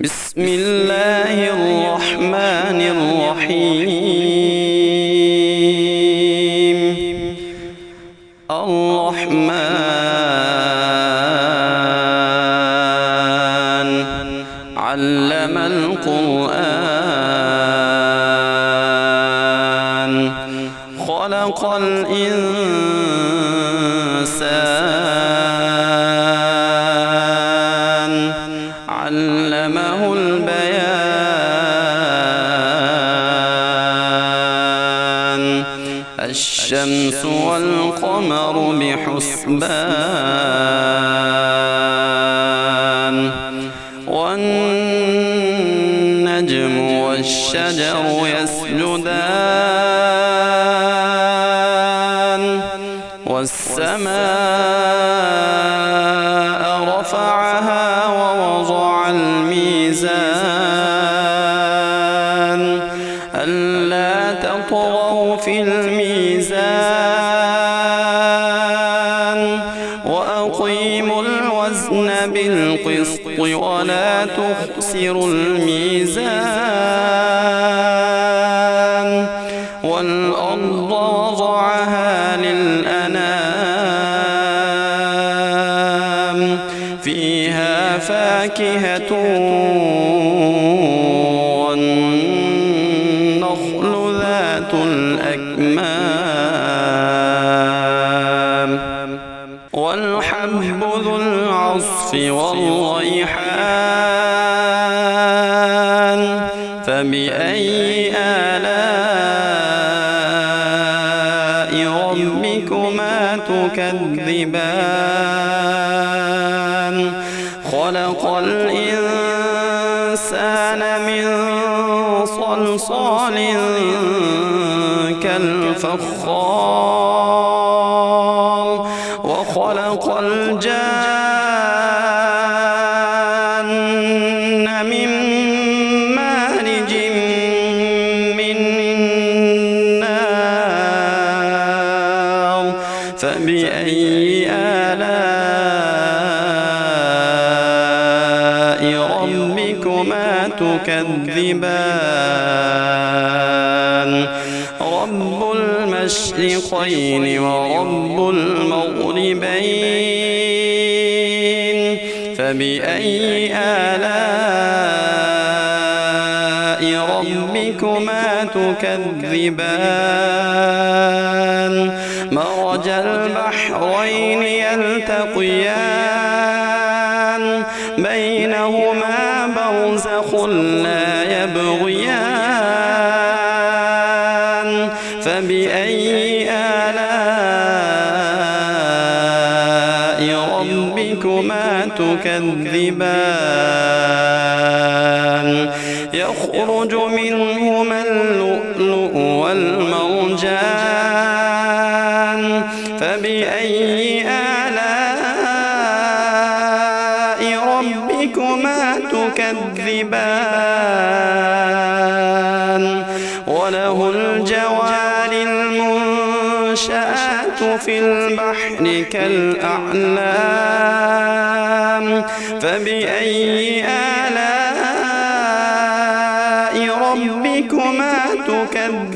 بسم الله الرحمن الرحيم. الرحمن علم القرآن خلق الإنسان علمه البيان. الشمس والقمر بحسبان والنجم والشجر يسجدان والسماء رفعها ووضع الميزان ألا تطغوا في الميزان وأقيموا الوزن بالقسط ولا تخسروا الميزان. والأرض وضعها للأنام فيها فاكهة والنخل ذات الأكمام والحب ذو العصف والريحان. فبأي آلاء ربكما تكذبان؟ خلق الإنسان من صلصال كالفخار وخلق الجان من مارج من نار. فبأي آلاء ربكما تكذبان؟ رب المشرقين ورب المغربين. فبأي آلاء ربكما تكذبان؟ مرج البحرين يلتقيان بينهما برزخ لا يبغيان. فبأي آلاء ربكما تكذبان؟ يخرج منهما اللؤلؤ والمرجان. فبأي آلاء ربكما تكذبان؟ وله الجوار المنشآت في البحر كالأعلام. فبأي آلاء ربكما تكذبان؟